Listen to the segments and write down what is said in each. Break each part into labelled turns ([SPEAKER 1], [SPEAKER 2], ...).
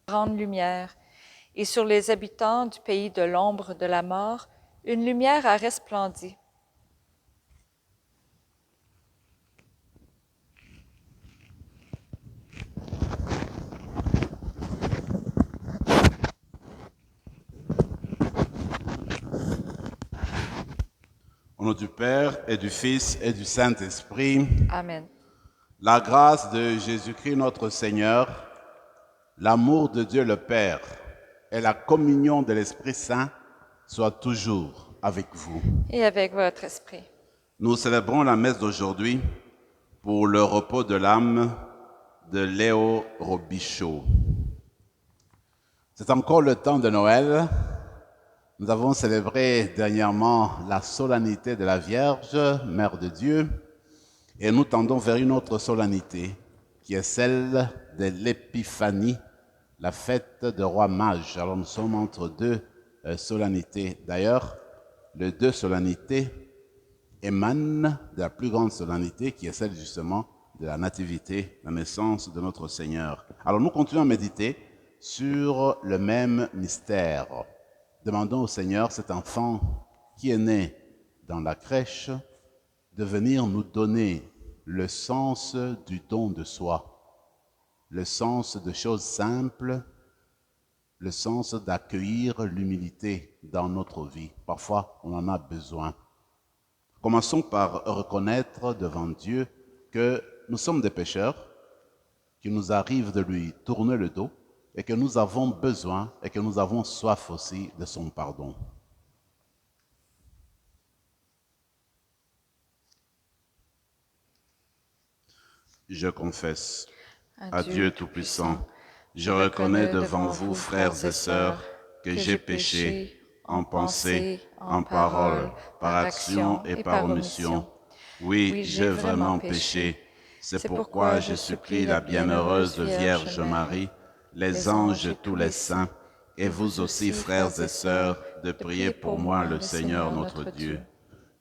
[SPEAKER 1] grande lumière, et sur les habitants du pays de l'ombre de la mort, une lumière a resplendi.
[SPEAKER 2] Au nom du Père et du Fils et du Saint-Esprit,
[SPEAKER 1] Amen.
[SPEAKER 2] la grâce de Jésus-Christ notre Seigneur, l'amour de Dieu le Père et la communion de l'Esprit Saint soient toujours avec vous.
[SPEAKER 1] Et avec votre esprit.
[SPEAKER 2] Nous célébrons la messe d'aujourd'hui pour le repos de l'âme de Léo Robichaud. C'est encore le temps de Noël. Nous avons célébré dernièrement la solennité de la Vierge, Mère de Dieu, et nous tendons vers une autre solennité, qui est celle de l'Épiphanie, la fête de roi mage. Alors nous sommes entre deux solennités. D'ailleurs, les deux solennités émanent de la plus grande solennité, qui est celle justement de la nativité, la naissance de notre Seigneur. Alors nous continuons à méditer sur le même mystère. Demandons au Seigneur, cet enfant qui est né dans la crèche, de venir nous donner le sens du don de soi, le sens de choses simples, le sens d'accueillir l'humilité dans notre vie. Parfois, on en a besoin. Commençons par reconnaître devant Dieu que nous sommes des pécheurs, qu'il nous arrive de lui tourner le dos et que nous avons besoin et que nous avons soif aussi de son pardon. Je confesse à Dieu Tout-Puissant, je reconnais devant vous, frères et sœurs, que j'ai péché en pensée, en parole, par action et par omission. Oui, j'ai vraiment péché. C'est pourquoi je supplie la bienheureuse Vierge Marie, les anges et tous les saints, et vous aussi, frères et sœurs, de prier pour moi le Seigneur notre Dieu.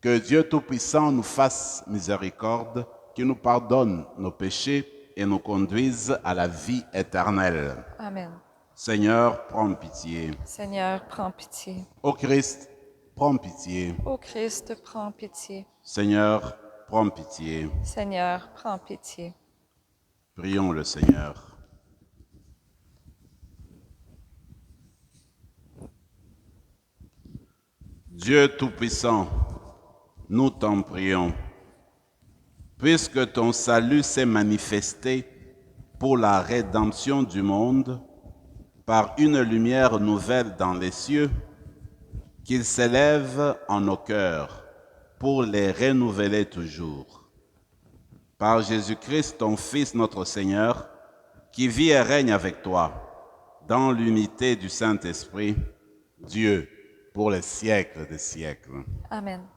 [SPEAKER 2] Que Dieu Tout-Puissant nous fasse miséricorde, qu'il nous pardonne nos péchés et nous conduise à la vie éternelle.
[SPEAKER 1] Amen.
[SPEAKER 2] Seigneur, prends pitié.
[SPEAKER 1] Seigneur, prends pitié.
[SPEAKER 2] Ô Christ, prends pitié.
[SPEAKER 1] Ô Christ, prends pitié.
[SPEAKER 2] Seigneur, prends pitié.
[SPEAKER 1] Seigneur, prends pitié.
[SPEAKER 2] Prions le Seigneur. Dieu Tout-Puissant, nous t'en prions. Puisque ton salut s'est manifesté pour la rédemption du monde par une lumière nouvelle dans les cieux, qu'il s'élève en nos cœurs pour les renouveler toujours. Par Jésus-Christ, ton Fils, notre Seigneur, qui vit et règne avec toi dans l'unité du Saint-Esprit, Dieu, pour les siècles des siècles.
[SPEAKER 1] Amen.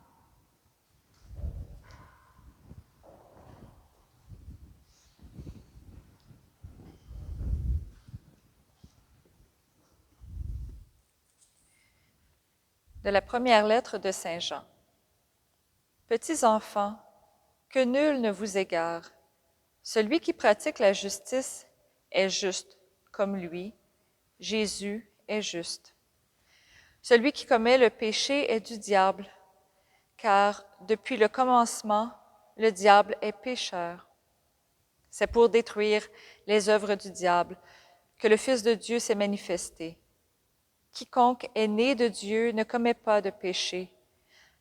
[SPEAKER 1] De la première lettre de Saint Jean. Petits enfants, que nul ne vous égare. Celui qui pratique la justice est juste, comme lui, Jésus, est juste. Celui qui commet le péché est du diable, car depuis le commencement, le diable est pécheur. C'est pour détruire les œuvres du diable que le Fils de Dieu s'est manifesté. Quiconque est né de Dieu ne commet pas de péché,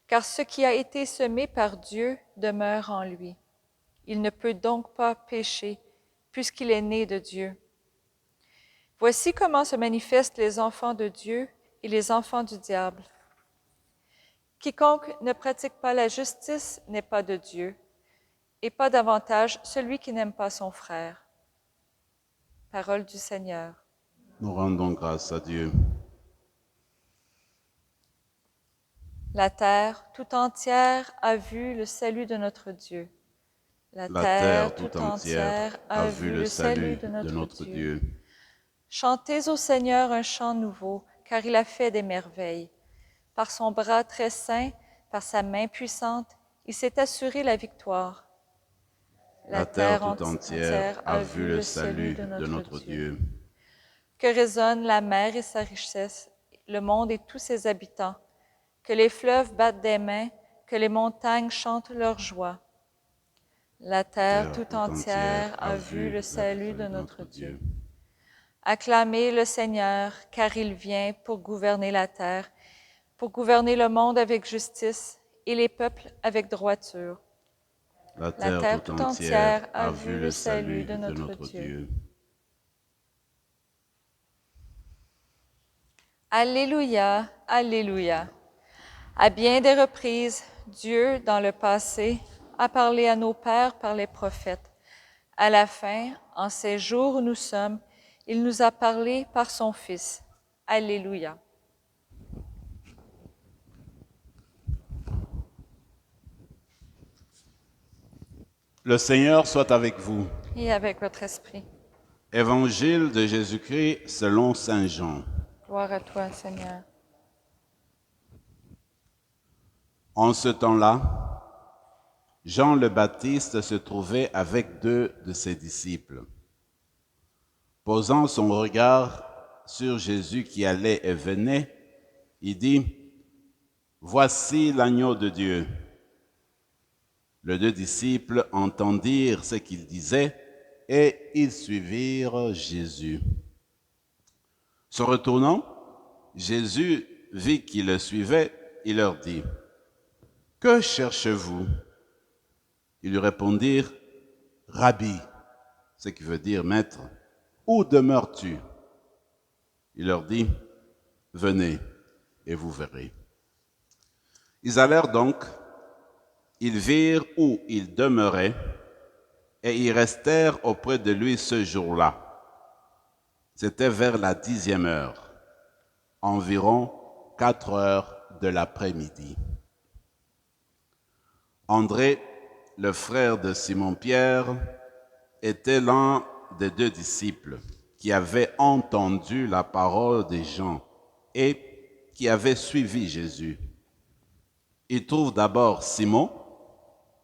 [SPEAKER 1] car ce qui a été semé par Dieu demeure en lui. Il ne peut donc pas pécher, puisqu'il est né de Dieu. Voici comment se manifestent les enfants de Dieu et les enfants du diable. Quiconque ne pratique pas la justice n'est pas de Dieu, et pas davantage celui qui n'aime pas son frère. Parole du Seigneur.
[SPEAKER 2] Nous rendons grâce à Dieu.
[SPEAKER 1] La terre tout entière a vu le salut de notre Dieu.
[SPEAKER 2] La terre tout entière a vu le salut de notre Dieu.
[SPEAKER 1] Chantez au Seigneur un chant nouveau, car il a fait des merveilles. Par son bras très saint, par sa main puissante, il s'est assuré la victoire.
[SPEAKER 2] La terre tout entière a vu le salut de notre Dieu.
[SPEAKER 1] Que résonne la mer et sa richesse, le monde et tous ses habitants. Que les fleuves battent des mains, que les montagnes chantent leur joie. La terre tout entière a vu le salut de notre Dieu. Acclamez le Seigneur, car il vient pour gouverner la terre, pour gouverner le monde avec justice et les peuples avec droiture.
[SPEAKER 2] La
[SPEAKER 1] La
[SPEAKER 2] terre tout entière a vu le salut
[SPEAKER 1] de notre
[SPEAKER 2] Dieu.
[SPEAKER 1] Alléluia, Alléluia. À bien des reprises, Dieu, dans le passé, a parlé à nos pères par les prophètes. À la fin, en ces jours où nous sommes, il nous a parlé par son Fils. Alléluia.
[SPEAKER 2] Le Seigneur soit avec vous.
[SPEAKER 1] Et avec votre esprit.
[SPEAKER 2] Évangile de Jésus-Christ selon saint Jean.
[SPEAKER 1] Gloire à toi, Seigneur.
[SPEAKER 2] En ce temps-là, Jean le Baptiste se trouvait avec 2 de ses disciples. Posant son regard sur Jésus qui allait et venait, il dit, « Voici l'agneau de Dieu. » Les 2 disciples entendirent ce qu'il disait et ils suivirent Jésus. Se retournant, Jésus vit qu'ils le suivaient, il leur dit, « Que cherchez-vous » Ils lui répondirent, « Rabbi », ce qui veut dire maître, « où demeures-tu » Il leur dit, « Venez et vous verrez. » Ils allèrent donc, ils virent où il demeurait et ils restèrent auprès de lui ce jour-là. C'était vers la 10e heure, environ 4 heures de l'après-midi. André, le frère de Simon-Pierre, était l'un des 2 disciples qui avaient entendu la parole des gens et qui avaient suivi Jésus. Il trouve d'abord Simon,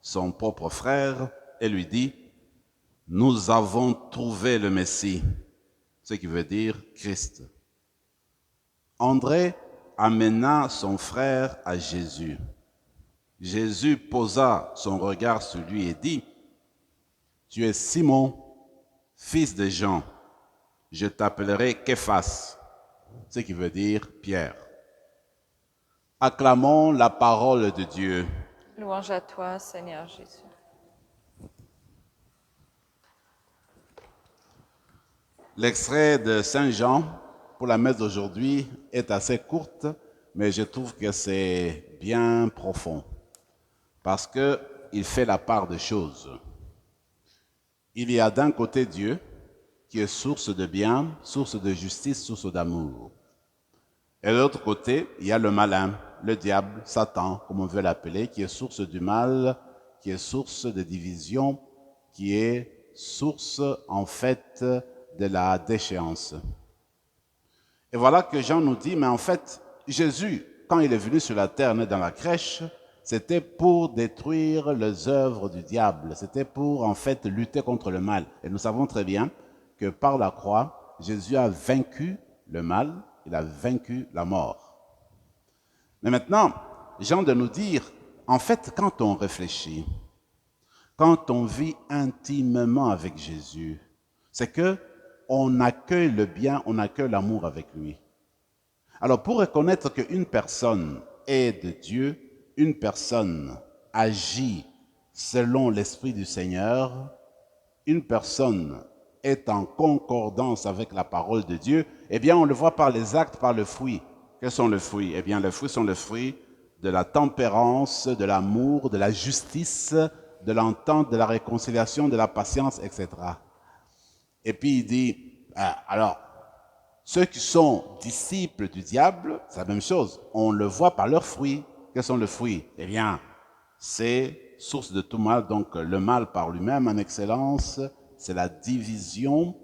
[SPEAKER 2] son propre frère, et lui dit, « Nous avons trouvé le Messie », ce qui veut dire Christ. André amena son frère à Jésus. Jésus posa son regard sur lui et dit, « Tu es Simon, fils de Jean, je t'appellerai Képhas », ce qui veut dire Pierre. Acclamons la parole de Dieu.
[SPEAKER 1] Louange à toi, Seigneur Jésus.
[SPEAKER 2] L'extrait de Saint Jean pour la messe d'aujourd'hui est assez courte, mais je trouve que c'est bien profond parce qu'il fait la part des choses. Il y a d'un côté Dieu qui est source de bien, source de justice, source d'amour. Et de l'autre côté, il y a le malin, le diable, Satan, comme on veut l'appeler, qui est source du mal, qui est source de division, qui est source, en fait, de la déchéance. Et voilà que Jean nous dit, mais en fait, Jésus, quand il est venu sur la terre, né dans la crèche, c'était pour détruire les œuvres du diable. C'était pour, en fait, lutter contre le mal. Et nous savons très bien que par la croix, Jésus a vaincu le mal, il a vaincu la mort. Mais maintenant, Jean de nous dire, en fait, quand on réfléchit, quand on vit intimement avec Jésus, c'est que on accueille le bien, on accueille l'amour avec lui. Alors, pour reconnaître qu'une personne est de Dieu, une personne agit selon l'Esprit du Seigneur, une personne est en concordance avec la parole de Dieu, eh bien, on le voit par les actes, par le fruit. Quels sont les fruits? Eh bien, les fruits sont les fruits de la tempérance, de l'amour, de la justice, de l'entente, de la réconciliation, de la patience, etc. Et puis il dit, alors, ceux qui sont disciples du diable, c'est la même chose. On le voit par leurs fruits. Quels sont les fruits? Eh bien, c'est source de tout mal. Donc, le mal par lui-même, en excellence, c'est la division.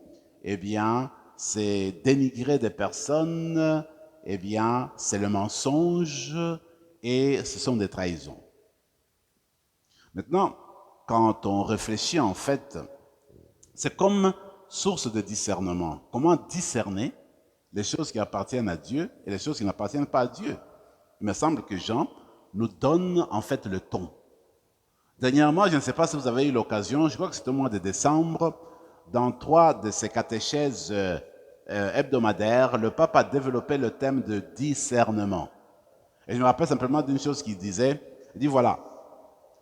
[SPEAKER 2] Eh bien, c'est dénigrer des personnes. Eh bien, c'est le mensonge et ce sont des trahisons. Maintenant, quand on réfléchit, en fait, c'est comme source de discernement. Comment discerner les choses qui appartiennent à Dieu et les choses qui n'appartiennent pas à Dieu? Il me semble que Jean nous donne en fait le ton. Dernièrement, je ne sais pas si vous avez eu l'occasion, je crois que c'était au mois de décembre, dans 3 de ses catéchèses hebdomadaires, le pape a développé le thème de discernement. Et je me rappelle simplement d'une chose qu'il disait. Il dit voilà,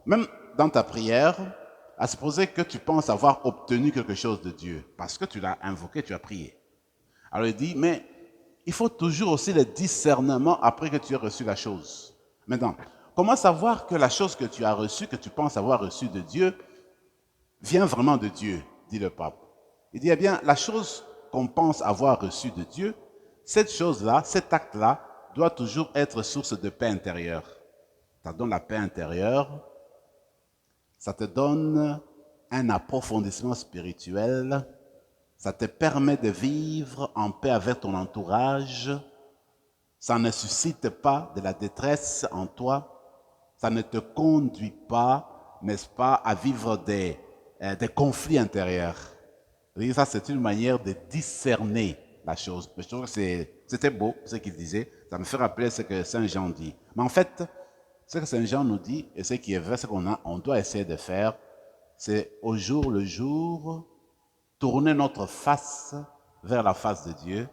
[SPEAKER 2] même dans ta prière, à supposer que tu penses avoir obtenu quelque chose de Dieu, parce que tu l'as invoqué, tu as prié. Alors il dit, mais il faut toujours aussi le discernement après que tu aies reçu la chose. Maintenant, comment savoir que la chose que tu as reçue, que tu penses avoir reçue de Dieu, vient vraiment de Dieu, dit le pape. Il dit, eh bien, la chose qu'on pense avoir reçue de Dieu, cette chose-là, cet acte-là, doit toujours être source de paix intérieure. Ça donne la paix intérieure, ça te donne un approfondissement spirituel, ça te permet de vivre en paix avec ton entourage, ça ne suscite pas de la détresse en toi, ça ne te conduit pas, n'est-ce pas, à vivre des conflits intérieurs. Et ça, c'est une manière de discerner la chose. Je trouve que c'était beau, ce qu'il disait. Ça me fait rappeler ce que Saint Jean dit. Mais en fait, ce que Saint Jean nous dit, et ce qui est vrai, ce on doit essayer de faire, c'est au jour le jour, tourner notre face vers la face de Dieu,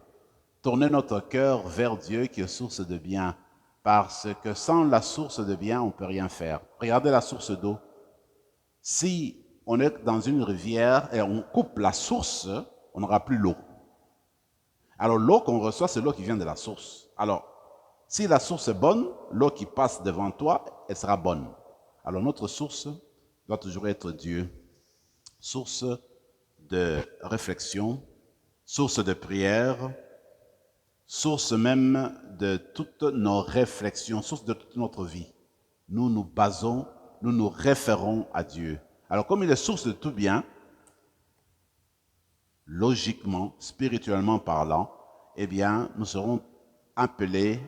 [SPEAKER 2] tourner notre cœur vers Dieu qui est source de bien. Parce que sans la source de bien, on ne peut rien faire. Regardez la source d'eau. Si on est dans une rivière et on coupe la source, on n'aura plus l'eau. Alors l'eau qu'on reçoit, c'est l'eau qui vient de la source. Alors, si la source est bonne, l'eau qui passe devant toi, elle sera bonne. Alors notre source doit toujours être Dieu. Source de réflexion, source de prière, source même de toutes nos réflexions, source de toute notre vie. Nous nous basons, nous nous référons à Dieu. Alors comme il est source de tout bien, logiquement, spirituellement parlant, eh bien, nous serons appelés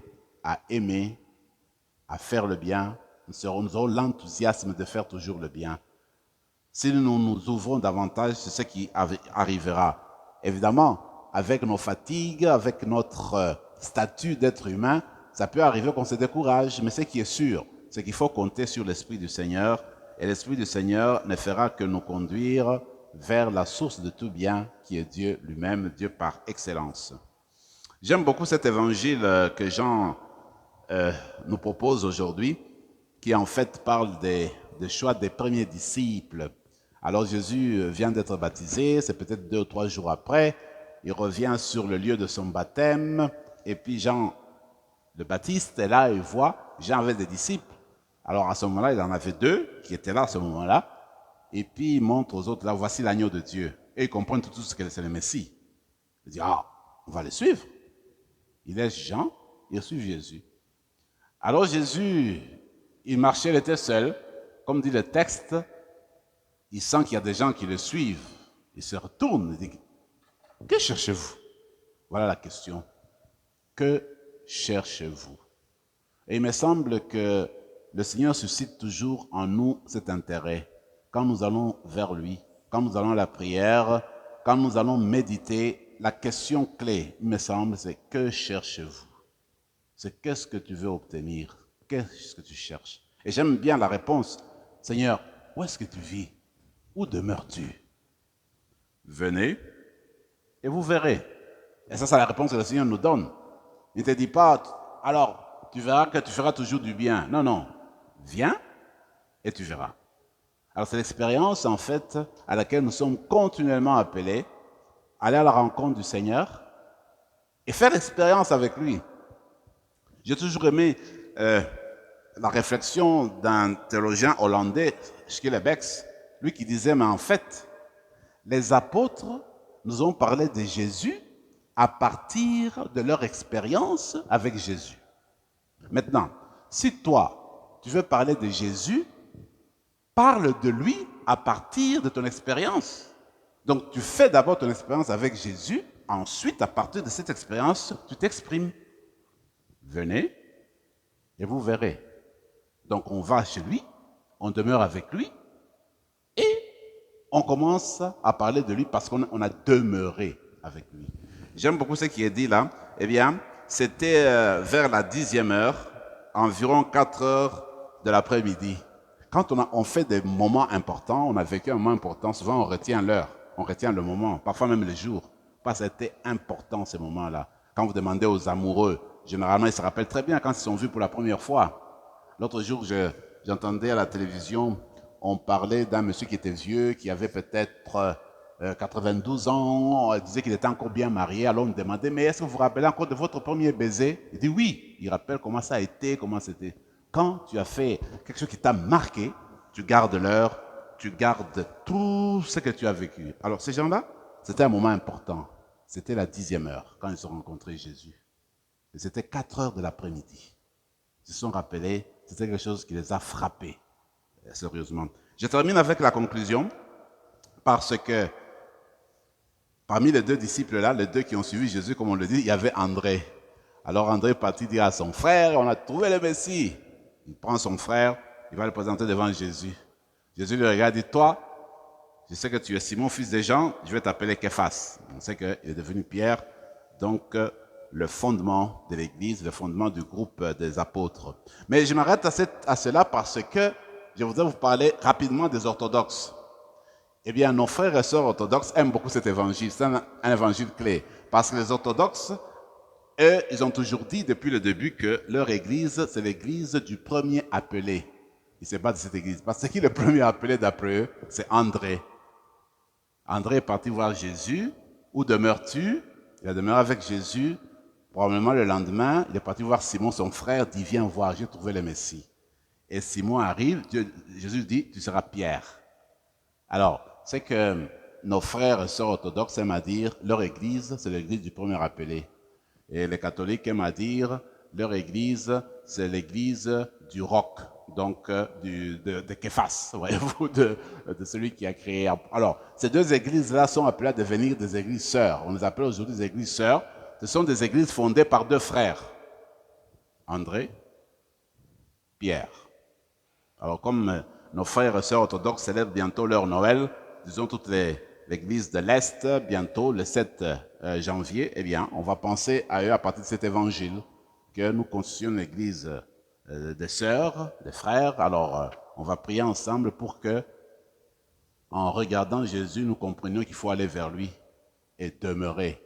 [SPEAKER 2] à aimer, à faire le bien. Nous aurons l'enthousiasme de faire toujours le bien. Si nous nous ouvrons davantage, c'est ce qui arrivera. Évidemment, avec nos fatigues, avec notre statut d'être humain, ça peut arriver qu'on se décourage, mais ce qui est sûr, c'est qu'il faut compter sur l'Esprit du Seigneur, et l'Esprit du Seigneur ne fera que nous conduire vers la source de tout bien, qui est Dieu lui-même, Dieu par excellence. J'aime beaucoup cet évangile que Jean nous propose aujourd'hui, qui en fait parle des choix des premiers disciples. Alors Jésus vient d'être baptisé, c'est peut-être 2 ou 3 jours après, il revient sur le lieu de son baptême, et puis Jean le Baptiste est là, il voit, Jean avait des disciples. Alors à ce moment-là, il en avait 2 qui étaient là à ce moment-là, et puis il montre aux autres, là, voici l'agneau de Dieu. Et ils comprennent tout de suite que c'est le Messie. Il dit, ah, on va le suivre. Il laisse Jean, il suit Jésus. Alors Jésus, il marchait, il était seul. Comme dit le texte, il sent qu'il y a des gens qui le suivent. Il se retourne, il dit, que cherchez-vous? Voilà la question. Que cherchez-vous? Et il me semble que le Seigneur suscite toujours en nous cet intérêt. Quand nous allons vers lui, quand nous allons à la prière, quand nous allons méditer, la question clé, il me semble, c'est que cherchez-vous? C'est qu'est-ce que tu veux obtenir? Qu'est-ce que tu cherches? Et j'aime bien la réponse. Seigneur, où est-ce que tu vis? Où demeures-tu? Venez et vous verrez. Et ça, c'est la réponse que le Seigneur nous donne. Il ne te dit pas, alors, tu verras que tu feras toujours du bien. Non, non. Viens et tu verras. Alors, c'est l'expérience, en fait, à laquelle nous sommes continuellement appelés, aller à la rencontre du Seigneur et faire l'expérience avec lui. J'ai toujours aimé la réflexion d'un théologien hollandais, Schillebeeckx, lui qui disait, mais en fait, les apôtres nous ont parlé de Jésus à partir de leur expérience avec Jésus. Maintenant, si toi, tu veux parler de Jésus, parle de lui à partir de ton expérience. Donc, tu fais d'abord ton expérience avec Jésus, ensuite, à partir de cette expérience, tu t'exprimes. Venez et vous verrez. Donc, on va chez lui, on demeure avec lui et on commence à parler de lui parce qu'on a demeuré avec lui. J'aime beaucoup ce qui est dit là. Eh bien, c'était vers la 10e heure, environ 4 heures de l'après-midi. Quand on fait des moments importants, on a vécu un moment important, souvent on retient l'heure, on retient le moment, parfois même le jour. Parce que c'était important ces moments-là. Quand vous demandez aux amoureux, généralement ils se rappellent très bien quand ils sont vus pour la première fois. L'autre jour, j'entendais à la télévision, on parlait d'un monsieur qui était vieux, qui avait peut-être 92 ans, on disait qu'il était encore bien marié. Alors on me demandait, mais est-ce que vous vous rappelez encore de votre premier baiser? Il dit oui. Il rappelle comment ça a été, comment c'était. Quand tu as fait quelque chose qui t'a marqué, tu gardes l'heure, tu gardes tout ce que tu as vécu. Alors ces gens-là, c'était un moment important. C'était la 10e heure quand ils ont rencontré Jésus. Et c'était 4 heures de l'après-midi. Ils se sont rappelés, c'était quelque chose qui les a frappés, sérieusement. Je termine avec la conclusion, parce que parmi les 2 disciples-là, les 2 qui ont suivi Jésus, comme on le dit, il y avait André. Alors André est parti dire à son frère, on a trouvé le Messie. Il prend son frère, il va le présenter devant Jésus. Jésus le regarde et dit, toi, je sais que tu es Simon, fils de Jean, je vais t'appeler Képhas. On sait qu'il est devenu Pierre, donc le fondement de l'Église, le fondement du groupe des apôtres. Mais je m'arrête à cela parce que je voudrais vous parler rapidement des orthodoxes. Eh bien, nos frères et sœurs orthodoxes aiment beaucoup cet évangile. C'est un évangile clé. Parce que les orthodoxes, eux, ils ont toujours dit depuis le début que leur église, c'est l'église du premier appelé. Ils se battent de cette église. Parce que qui est le premier appelé d'après eux? C'est André. André est parti voir Jésus. Où demeures-tu? Il a demeuré avec Jésus. Probablement le lendemain, il est parti voir Simon, son frère, dit, viens voir, j'ai trouvé le Messie. Et Simon arrive, Jésus dit, tu seras Pierre. Alors, c'est que nos frères et sœurs orthodoxes aiment à dire, leur église, c'est l'église du premier appelé. Et les catholiques aiment à dire, leur église, c'est l'église du roc, donc de Képhas, voyez-vous, de celui qui a créé. Alors, ces 2 églises-là sont appelées à devenir des églises sœurs. On les appelle aujourd'hui des églises sœurs. Ce sont des églises fondées par 2 frères, André, Pierre. Alors, comme nos frères et sœurs orthodoxes célèbrent bientôt leur Noël, disons toutes l'église de l'Est, bientôt, le 7 janvier, eh bien, on va penser à eux à partir de cet évangile, que nous constituons l'église des sœurs, des frères. Alors, on va prier ensemble pour que, en regardant Jésus, nous comprenions qu'il faut aller vers lui et demeurer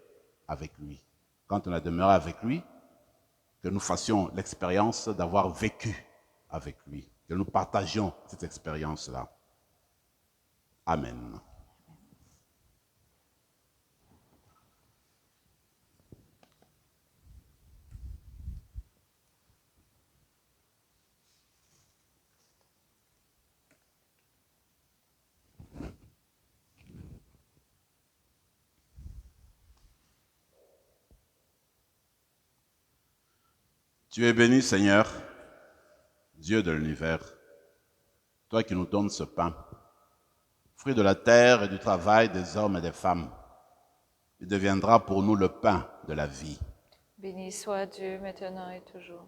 [SPEAKER 2] avec lui. Quand on a demeuré avec lui, que nous fassions l'expérience d'avoir vécu avec lui, que nous partagions cette expérience-là. Amen. Tu es béni, Seigneur, Dieu de l'univers, toi qui nous donnes ce pain, fruit de la terre et du travail des hommes et des femmes. Il deviendra pour nous le pain de la vie.
[SPEAKER 1] Béni soit Dieu maintenant et toujours.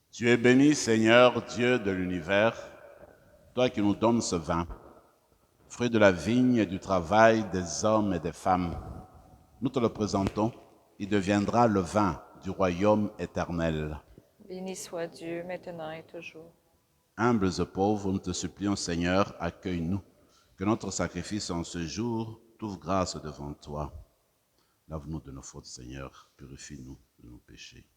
[SPEAKER 2] Tu es béni, Seigneur, Dieu de l'univers, toi qui nous donnes ce vin, fruit de la vigne et du travail des hommes et des femmes. Nous te le présentons, il deviendra le vin du royaume éternel.
[SPEAKER 1] Béni soit Dieu maintenant et toujours.
[SPEAKER 2] Humbles et pauvres, nous te supplions, Seigneur, accueille-nous, que notre sacrifice en ce jour trouve grâce devant toi. Lave-nous de nos fautes, Seigneur, purifie-nous de nos péchés.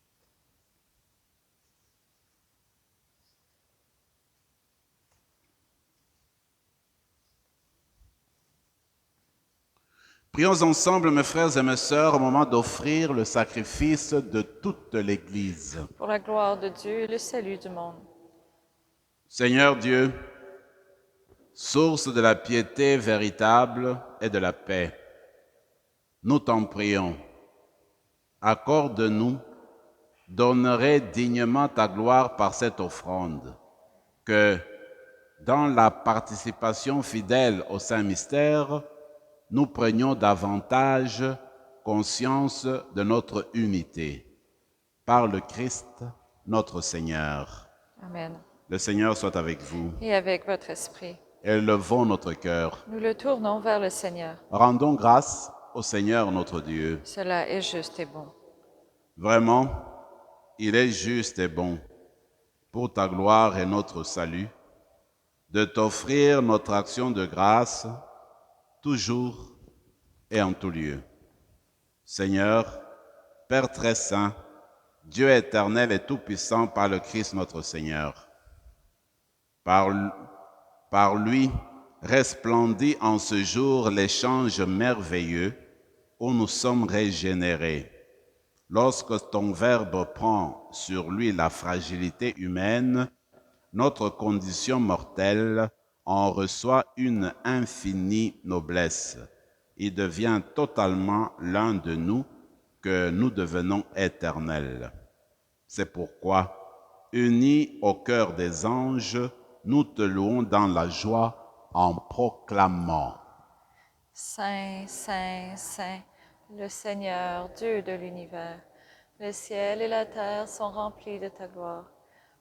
[SPEAKER 2] Prions ensemble, mes frères et mes sœurs, au moment d'offrir le sacrifice de toute l'Église.
[SPEAKER 1] Pour la gloire de Dieu et le salut du monde.
[SPEAKER 2] Seigneur Dieu, source de la piété véritable et de la paix, nous t'en prions. Accorde-nous d'honorer dignement ta gloire par cette offrande, que, dans la participation fidèle au Saint-Mystère, nous prenions davantage conscience de notre unité. Par le Christ, notre Seigneur.
[SPEAKER 1] Amen.
[SPEAKER 2] Le Seigneur soit avec vous.
[SPEAKER 1] Et avec votre esprit,
[SPEAKER 2] Élevons notre cœur.
[SPEAKER 1] nous le tournons vers le Seigneur.
[SPEAKER 2] Rendons grâce au Seigneur notre Dieu.
[SPEAKER 1] Cela est juste et bon.
[SPEAKER 2] Vraiment, il est juste et bon, pour ta gloire et notre salut, de t'offrir notre action de grâce, toujours et en tout lieu. Seigneur, Père très saint, Dieu éternel et tout-puissant par le Christ notre Seigneur. Par lui, resplendit en ce jour l'échange merveilleux où nous sommes régénérés. Lorsque ton Verbe prend sur lui la fragilité humaine, notre condition mortelle en reçoit une infinie noblesse. Il devient totalement l'un de nous que nous devenons éternels. C'est pourquoi, unis au cœur des anges, nous te louons dans la joie en proclamant.
[SPEAKER 1] Saint, Saint, Saint, le Seigneur, Dieu de l'univers, le ciel et la terre sont remplis de ta gloire.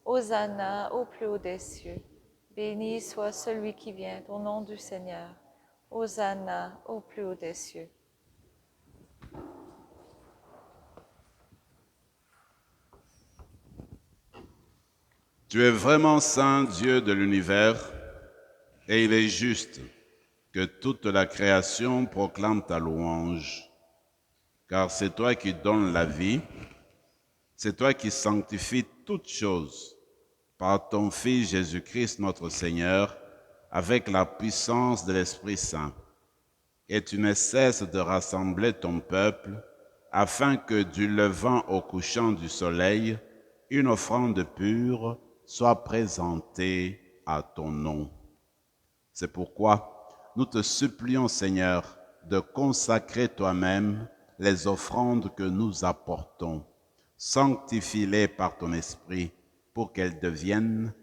[SPEAKER 1] Hosanna au plus haut des cieux. Béni soit celui qui vient au nom du Seigneur. Hosanna au plus haut des cieux.
[SPEAKER 2] Tu es vraiment saint, Dieu de l'univers, et il est juste que toute la création proclame ta louange, car c'est toi qui donnes la vie, c'est toi qui sanctifies toutes choses par ton Fils Jésus-Christ notre Seigneur, avec la puissance de l'Esprit Saint. Et tu ne cesses de rassembler ton peuple, afin que du levant au couchant du soleil, une offrande pure soit présentée à ton nom. C'est pourquoi nous te supplions, Seigneur, de consacrer toi-même les offrandes que nous apportons. Sanctifie-les par ton esprit pour qu'elles deviennent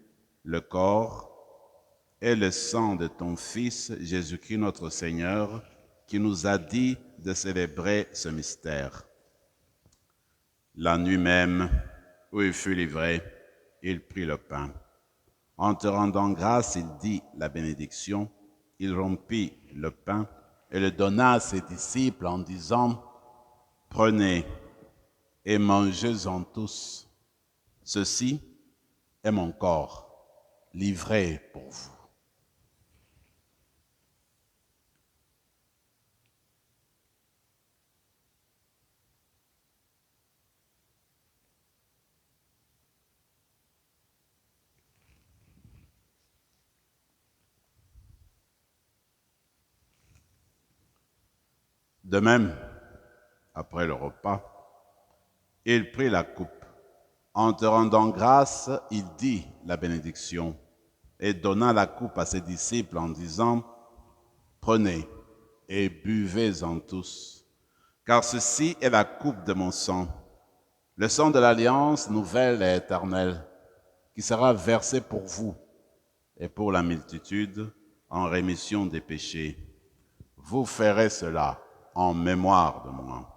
[SPEAKER 2] le corps et le sang de ton Fils Jésus-Christ notre Seigneur, qui nous a dit de célébrer ce mystère. La nuit même, où il fut livré, il prit le pain. En te rendant grâce, il dit la bénédiction, il rompit le pain et le donna à ses disciples en disant, « Prenez et mangez-en tous. Ceci est mon corps, livré pour vous. » De même, après le repas, il prit la coupe. En te rendant grâce, il dit la bénédiction et donna la coupe à ses disciples en disant, « Prenez et buvez-en tous, car ceci est la coupe de mon sang, le sang de l'alliance nouvelle et éternelle, qui sera versé pour vous et pour la multitude en rémission des péchés. Vous ferez cela en mémoire de moi. »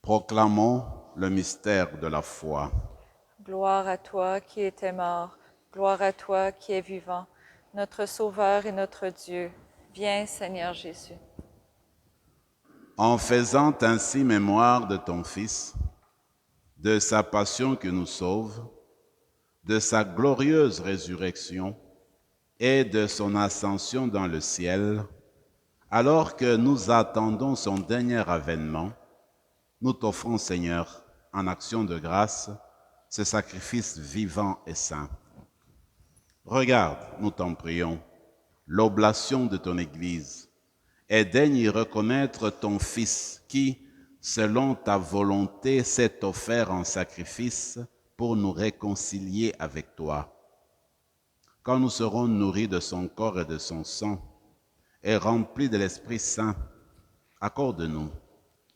[SPEAKER 2] Proclamons le mystère de la foi.
[SPEAKER 1] Gloire à toi qui étais mort, gloire à toi qui es vivant, notre Sauveur et notre Dieu. Viens, Seigneur Jésus.
[SPEAKER 2] En faisant ainsi mémoire de ton Fils, de sa passion qui nous sauve, de sa glorieuse résurrection et de son ascension dans le ciel, alors que nous attendons son dernier avènement, nous t'offrons, Seigneur, en action de grâce, ce sacrifice vivant et saint. Regarde, nous t'en prions, l'oblation de ton Église, et daigne y reconnaître ton Fils qui, selon ta volonté, s'est offert en sacrifice pour nous réconcilier avec toi. quand nous serons nourris de son corps et de son sang, et remplis de l'Esprit Saint, accorde-nous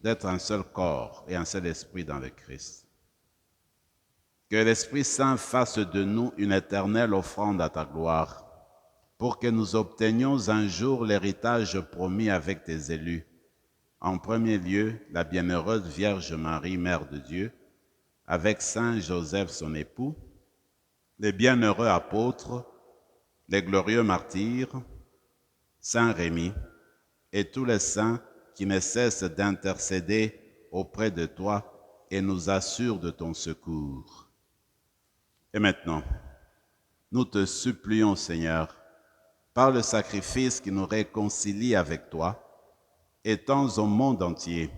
[SPEAKER 2] d'être un seul corps et un seul esprit dans le Christ. Que l'Esprit Saint fasse de nous une éternelle offrande à ta gloire, pour que nous obtenions un jour l'héritage promis avec tes élus. En premier lieu, la bienheureuse Vierge Marie, Mère de Dieu, avec Saint Joseph son époux, les bienheureux apôtres, les glorieux martyrs, Saint Rémy, et tous les saints qui ne cessent d'intercéder auprès de toi et nous assurent de ton secours. Et maintenant, nous te supplions, Seigneur, par le sacrifice qui nous réconcilie avec toi, étends au monde entier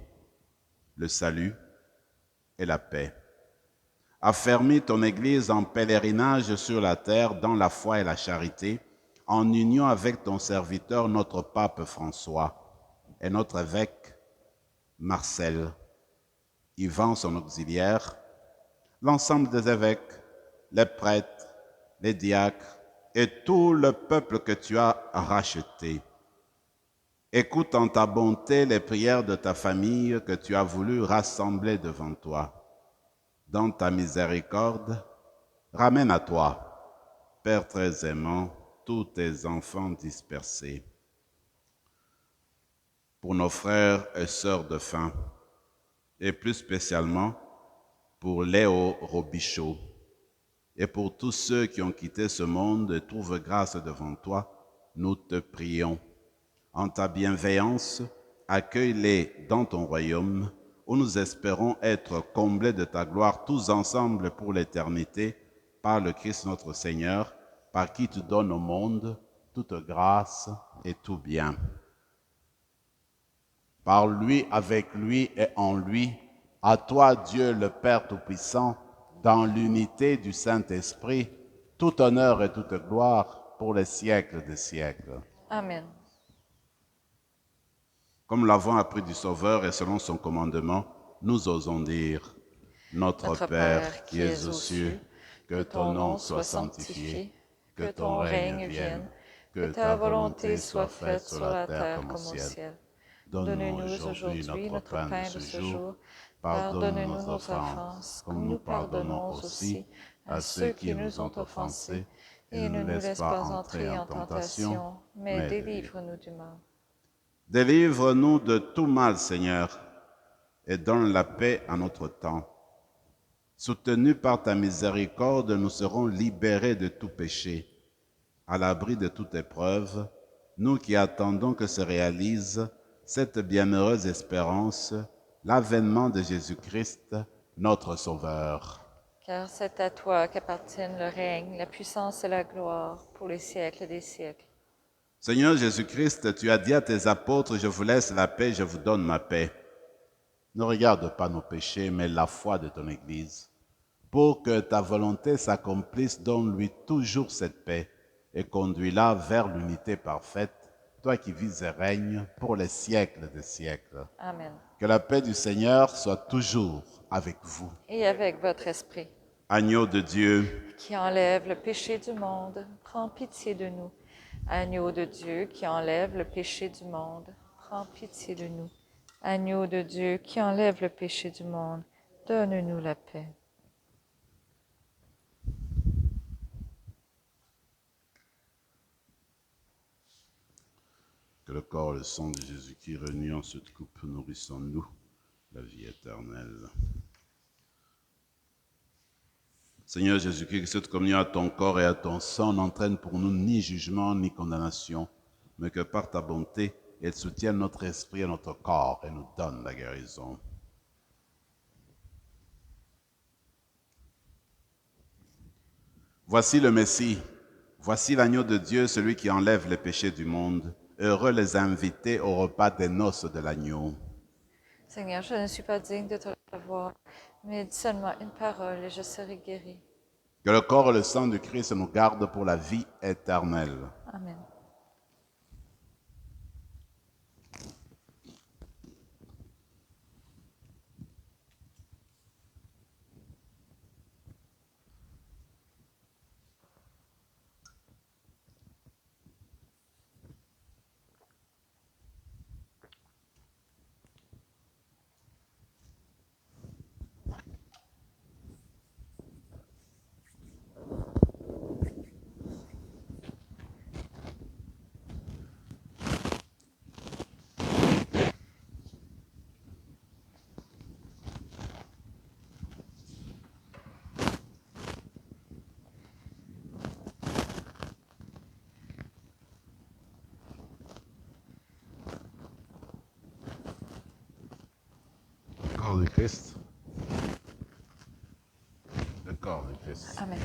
[SPEAKER 2] le salut et la paix. Affermis ton Église en pèlerinage sur la terre dans la foi et la charité, en union avec ton serviteur, notre pape François, et notre évêque Marcel, Yvan son auxiliaire, l'ensemble des évêques, les prêtres, les diacres et tout le peuple que tu as racheté. Écoute en ta bonté les prières de ta famille que tu as voulu rassembler devant toi. Dans ta miséricorde, ramène à toi, Père très aimant, tous tes enfants dispersés. Pour nos frères et sœurs de faim, et plus spécialement pour Léo Robichaud, et pour tous ceux qui ont quitté ce monde et trouvent grâce devant toi, nous te prions. En ta bienveillance, accueille-les dans ton royaume, où nous espérons être comblés de ta gloire tous ensemble pour l'éternité, par le Christ notre Seigneur, par qui tu donnes au monde toute grâce et tout bien. Par lui, avec lui et en lui, à toi Dieu le Père Tout-Puissant, dans l'unité du Saint-Esprit, tout honneur et toute gloire pour les siècles des siècles.
[SPEAKER 1] Amen.
[SPEAKER 2] Comme l'avons appris du Sauveur et selon son commandement, nous osons dire, Notre Père qui es aux cieux, que ton nom soit sanctifié, que ton règne vienne, que ta volonté soit faite sur la terre comme au ciel. Donne-nous aujourd'hui notre pain de ce jour. Pardonne-nous nos offenses, comme nous pardonnons aussi à ceux qui nous ont offensés, et ne nous laisse pas entrer en tentation, mais délivre-nous du mal. Délivre-nous de tout mal, Seigneur, et donne la paix à notre temps. Soutenus par ta miséricorde, nous serons libérés de tout péché, à l'abri de toute épreuve, nous qui attendons que se réalise cette bienheureuse espérance, l'avènement de Jésus-Christ, notre Sauveur.
[SPEAKER 1] Car c'est à toi qu'appartiennent le règne, la puissance et la gloire pour les siècles des siècles.
[SPEAKER 2] Seigneur Jésus-Christ, tu as dit à tes apôtres, je vous laisse la paix, je vous donne ma paix. Ne regarde pas nos péchés, mais la foi de ton Église, pour que ta volonté s'accomplisse, donne-lui toujours cette paix et conduis-la vers l'unité parfaite, toi qui vis et règnes pour les siècles des siècles.
[SPEAKER 1] Amen.
[SPEAKER 2] Que la paix du Seigneur soit toujours avec vous.
[SPEAKER 1] Et avec votre esprit.
[SPEAKER 2] Agneau de Dieu,
[SPEAKER 1] qui enlève le péché du monde, prends pitié de nous. Agneau de Dieu qui enlève le péché du monde, prends pitié de nous. Agneau de Dieu qui enlève le péché du monde, donne-nous la paix.
[SPEAKER 2] que le corps et le sang de Jésus-Christ réunis en cette coupe nourrissent en nous la vie éternelle. Seigneur Jésus-Christ, que cette communion à ton corps et à ton sang n'entraîne pour nous ni jugement ni condamnation, mais que par ta bonté, elle soutienne notre esprit et notre corps et nous donne la guérison. Voici le Messie, voici l'agneau de Dieu, celui qui enlève les péchés du monde. Heureux les invités au repas des noces de l'agneau.
[SPEAKER 1] Seigneur, je ne suis pas digne de te recevoir, mais dis seulement une parole et je serai guéri.
[SPEAKER 2] Que le corps et le sang du Christ nous gardent pour la vie éternelle.
[SPEAKER 1] Amen.
[SPEAKER 2] corps du Christ. Le corps du Christ.
[SPEAKER 1] Amen.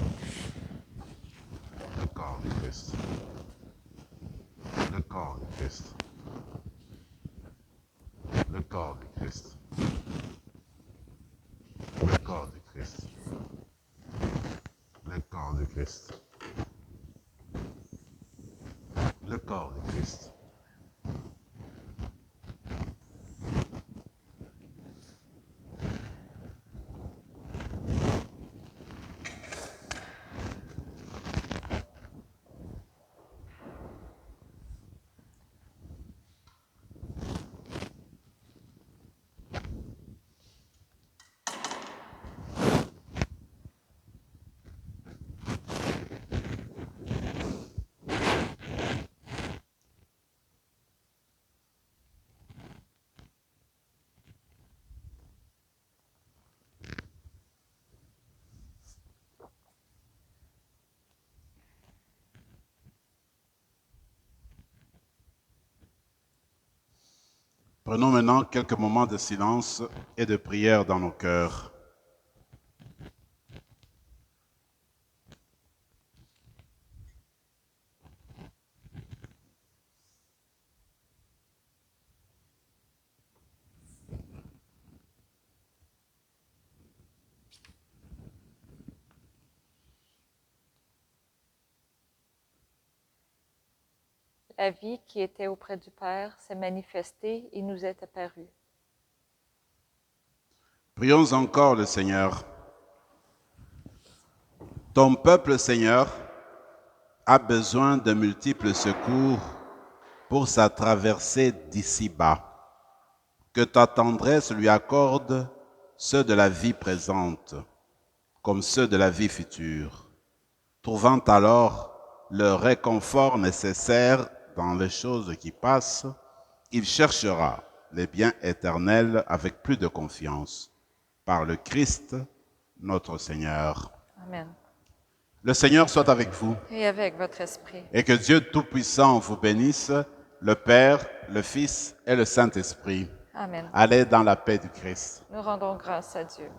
[SPEAKER 2] Le corps du Christ. Le corps du Christ. Le corps du Christ. Le corps du Christ. Le corps du Christ. Le corps du Christ. Prenons maintenant quelques moments de silence et de prière dans nos cœurs.
[SPEAKER 1] La vie qui était auprès du Père s'est manifestée et nous est apparue.
[SPEAKER 2] Prions encore le Seigneur. Ton peuple, Seigneur, a besoin de multiples secours pour sa traversée d'ici-bas. Que ta tendresse lui accorde ceux de la vie présente, comme ceux de la vie future, trouvant alors le réconfort nécessaire dans les choses qui passent, il cherchera les biens éternels avec plus de confiance, par le Christ, notre Seigneur.
[SPEAKER 1] Amen.
[SPEAKER 2] Le Seigneur soit avec vous
[SPEAKER 1] Et avec votre esprit.
[SPEAKER 2] et que Dieu Tout-Puissant vous bénisse, le Père, le Fils et le Saint-Esprit.
[SPEAKER 1] Amen.
[SPEAKER 2] Allez dans la paix du Christ.
[SPEAKER 1] Nous rendons grâce à Dieu.